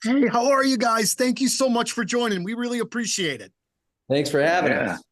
Hey, how are you guys? Thank you so much for joining. We really appreciate it. Thanks for having Yeah. us.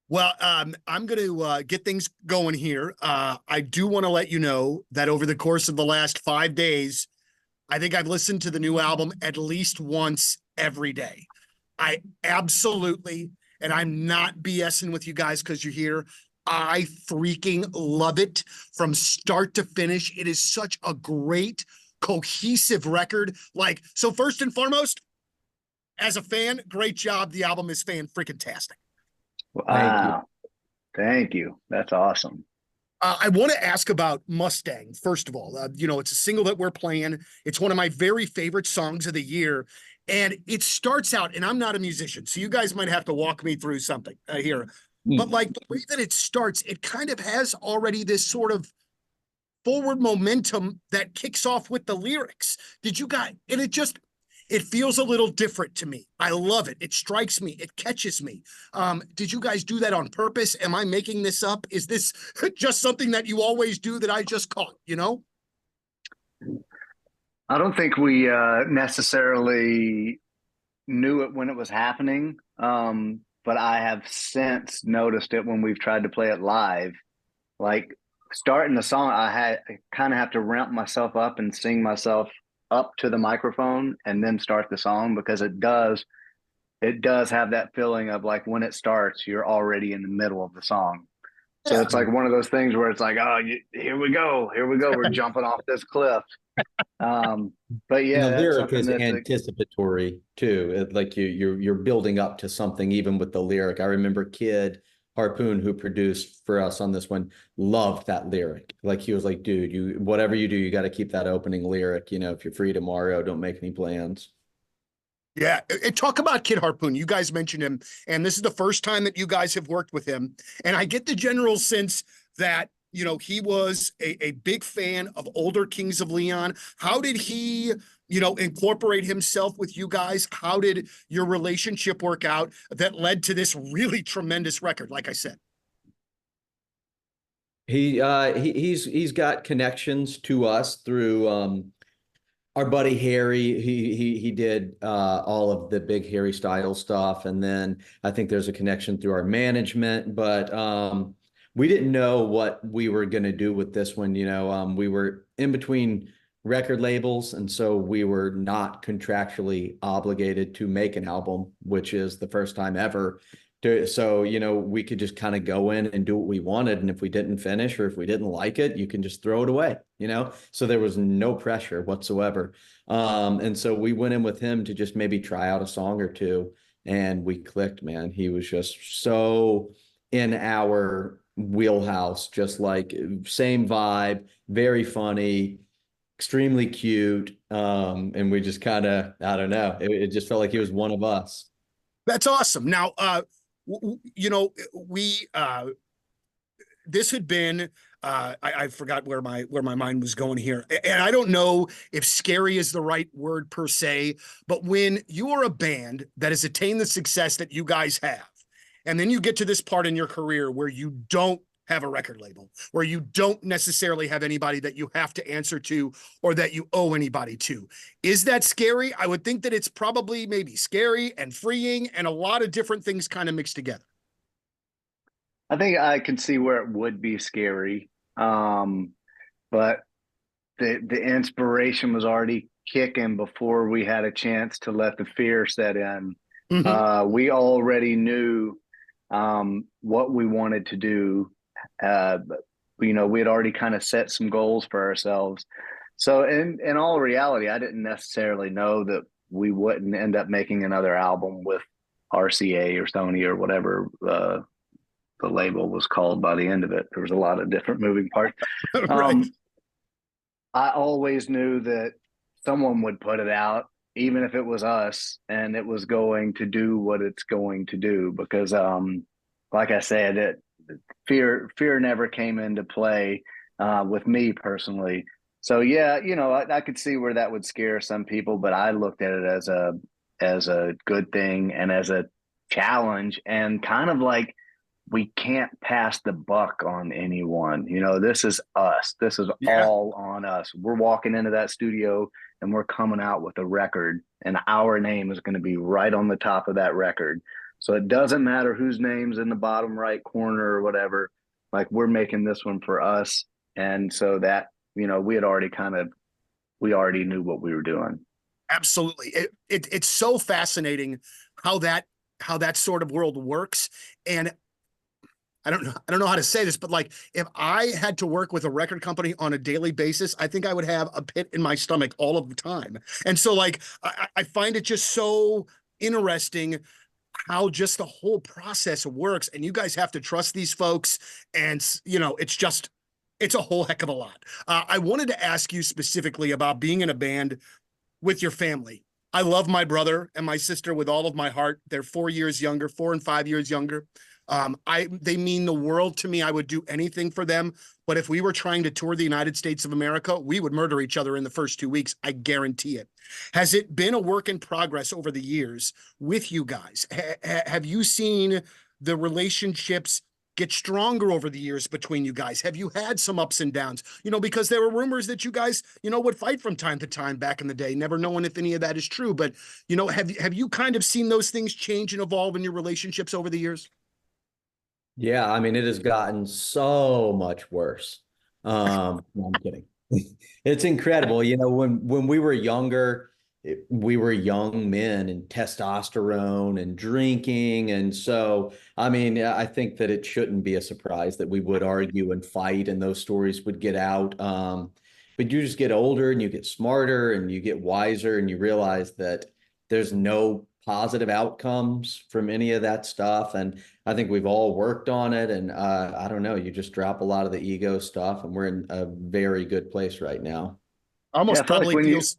Well, I'm going to get things going here. I do want to let you know that over the course of the last 5 days, I think I've listened to the new album at least once every day. I absolutely, and I'm not BSing with you guys because you're here. I freaking love it from start to finish. It is such a great, cohesive record. Like, so first and foremost, as a fan, great job. The album is fan freaking tastic. Thank you. Wow. Thank you. That's awesome. I want to ask about Mustang, first of all. It's a single that we're playing. It's one of my very favorite songs of the year. And it starts out, and I'm not a musician, so you guys might have to walk me through something here. But Hmm. like the way that it starts, it kind of has already this sort of forward momentum that kicks off with the lyrics. Did you guys, and it feels a little different to me. I love it. It strikes me. It catches me. Did you guys do that on purpose? Am I making this up? Is this just something that you always do that I just caught, you know? I don't think we necessarily knew it when it was happening, but I have since noticed it when we've tried to play it live. Like starting the song, I kind of have to ramp myself up and sing myself up to the microphone and then start the song because it does have that feeling of like when it starts, you're already in the middle of the song. So Yeah. it's like one of those things where it's like, oh, here we go, we're jumping off this cliff. Um, but And yeah, the that's lyric something is that's anticipatory too. Like you're building up to something even with the lyric. I remember Kid Harpoon, who produced for us on this one, loved that lyric. Like he was like, dude, you whatever you do, you got to keep that opening lyric. If you're free tomorrow, don't make any plans. Yeah. And talk about Kid Harpoon. You guys mentioned him, and this is the first time that you guys have worked with him. And I get the general sense that, he was a big fan of older Kings of Leon. How did he, incorporate himself with you guys? How did your relationship work out that led to this really tremendous record? Like I said, He's got connections to us through our buddy Harry. He did all of the big Harry Styles stuff, and then I think there's a connection through our management. But we didn't know what we were going to do with this one. We were in between record labels, and so we were not contractually obligated to make an album, which is the first time ever. So, we could just kind of go in and do what we wanted. And if we didn't finish or if we didn't like it, you can just throw it away. So there was no pressure whatsoever. And so we went in with him to just maybe try out a song or two, and we clicked, man. He was just so in our wheelhouse, just like same vibe, very funny, extremely cute. And we just kind of, I don't know, it just felt like he was one of us. that's awesome. Now, we this had been I forgot where my mind was going here, and I don't know if scary is the right word per se, but when you are a band that has attained the success that you guys have, and then you get to this part in your career where you don't have a record label, where you don't necessarily have anybody that you have to answer to or that you owe anybody to, is that scary? I would think that it's probably maybe scary and freeing and a lot of different things kind of mixed together. I think I can see where it would be scary. But the inspiration was already kicking before we had a chance to let the fear set in. Mm-hmm. We already knew what we wanted to do. We had already kind of set some goals for ourselves. So in all reality, I didn't necessarily know that we wouldn't end up making another album with RCA or Sony or whatever the label was called by the end of it. There was a lot of different moving parts. Right. Um, I always knew that someone would put it out, even if it was us, and it was going to do what it's going to do. Because, like I said, fear never came into play with me personally. So yeah, I could see where that would scare some people, but I looked at it as a good thing and as a challenge, and kind of like we can't pass the buck on anyone. This is us. This is Yeah. all on us. We're walking into that studio and we're coming out with a record, and our name is going to be right on the top of that record. So it doesn't matter whose name's in the bottom right corner or whatever. Like, we're making this one for us. And so that, we already knew what we were doing. Absolutely. It's so fascinating how that sort of world works. And I don't know how to say this, but like, if I had to work with a record company on a daily basis, I think I would have a pit in my stomach all of the time. And so like, I find it just so interesting how just the whole process works. And you guys have to trust these folks. And it's a whole heck of a lot. I wanted to ask you specifically about being in a band with your family. I love my brother and my sister with all of my heart. They're 4 years younger, 4 and 5 years younger. They mean the world to me. I would do anything for them. But if we were trying to tour the United States of America, we would murder each other in the first 2 weeks. I guarantee it. Has it been a work in progress over the years with you guys? Have you seen the relationships get stronger over the years between you guys? Have you had some ups and downs? Because there were rumors that you guys, would fight from time to time back in the day, never knowing if any of that is true. But, have you kind of seen those things change and evolve in your relationships over the years? Yeah, I mean, it has gotten so much worse. No, I'm kidding. It's incredible. When we were younger, we were young men and testosterone and drinking. And so, I mean, I think that it shouldn't be a surprise that we would argue and fight and those stories would get out. But you just get older and you get smarter and you get wiser and you realize that there's no positive outcomes from any of that stuff. And I think we've all worked on it. And I don't know, you just drop a lot of the ego stuff and we're in a very good place right now. Almost I feel probably like feels.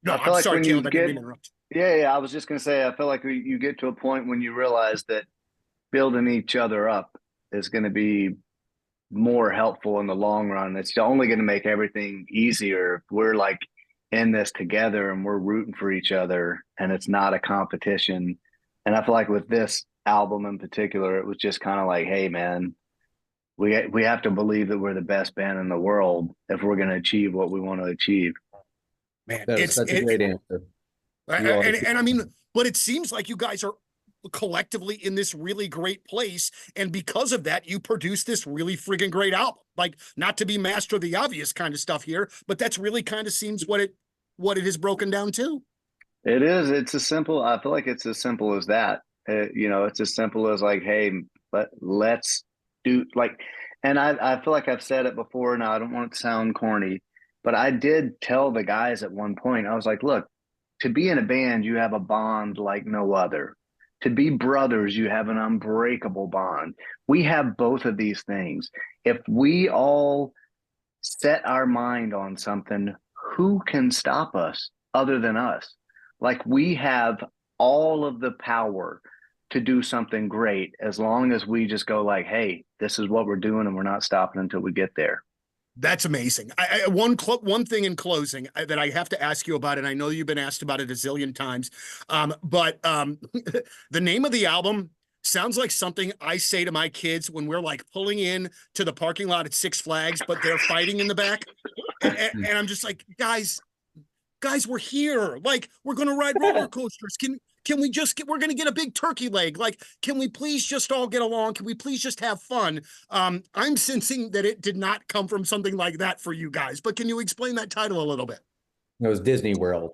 No, I feel I'm like sorry, when you Caleb. I didn't get, mean to interrupt. yeah, I was just going to say, I feel like you get to a point when you realize that building each other up is going to be more helpful in the long run. It's only going to make everything easier if we're like in this together and we're rooting for each other and it's not a competition. And I feel like with this album in particular, it was just kind of like, hey man, we have to believe that we're the best band in the world if we're going to achieve what we want to achieve. Man, That was such a great answer. You are. and I mean, but it seems like you guys are collectively in this really great place, and because of that, you produce this really friggin' great album. Like, not to be master of the obvious kind of stuff here, but that's really kind of seems what it has broken down to. It is. I feel like it's as simple as that. It's as simple as like, hey, let's do like, and I feel like I've said it before. Now I don't want to sound corny, but I did tell the guys at one point, I was like, look, to be in a band, you have a bond like no other. To be brothers, you have an unbreakable bond. We have both of these things. If we all set our mind on something, who can stop us other than us? Like, we have all of the power to do something great as long as we just go like, hey, this is what we're doing and we're not stopping until we get there. That's amazing. One thing in closing that I have to ask you about, and I know you've been asked about it a zillion times, but the name of the album sounds like something I say to my kids when we're like pulling in to the parking lot at Six Flags, but they're fighting in the back, and I'm just like, guys, we're here. Like, we're gonna ride roller coasters. Can we just we're gonna get a big turkey leg. Like, can we please just all get along? Can we please just have fun? I'm sensing that it did not come from something like that for you guys, but can you explain that title a little bit? It was Disney World.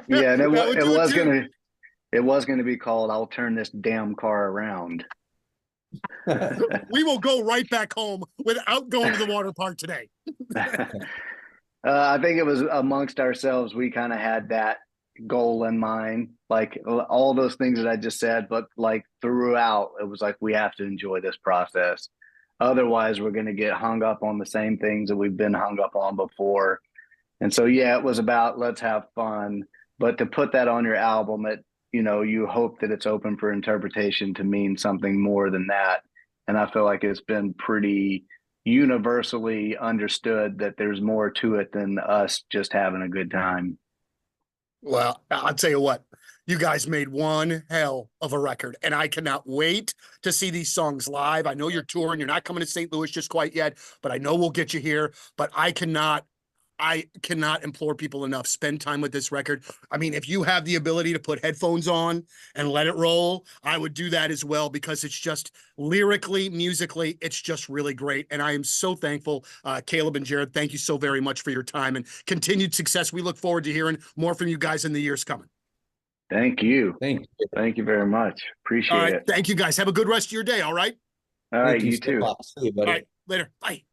Yeah, and That would do it too. it was gonna be called "I'll Turn This Damn Car Around." We will go right back home without going to the water park today. I think it was amongst ourselves. We kind of had that goal in mind, like all those things that I just said, but like throughout, it was like, we have to enjoy this process. Otherwise, we're going to get hung up on the same things that we've been hung up on before. And so, yeah, it was about let's have fun. But to put that on your album, you hope that it's open for interpretation to mean something more than that. And I feel like it's been pretty universally understood that there's more to it than us just having a good time. Well, I'll tell you what, you guys made one hell of a record, and I cannot wait to see these songs live. I know you're touring, you're not coming to St. Louis just quite yet, but I know we'll get you here. But I cannot I cannot implore people enough. Spend time with this record. I mean, if you have the ability to put headphones on and let it roll, I would do that as well, because it's just lyrically, musically, it's just really great. And I am so thankful. Caleb and Jared, thank you so very much for your time and continued success. We look forward to hearing more from you guys in the years coming. Thank you. Thank you. Thank you very much. All Appreciate right. it. Thank you guys. Have a good rest of your day. All right. All right, Thank you you so too. much. See you, All buddy. right. Later. Bye.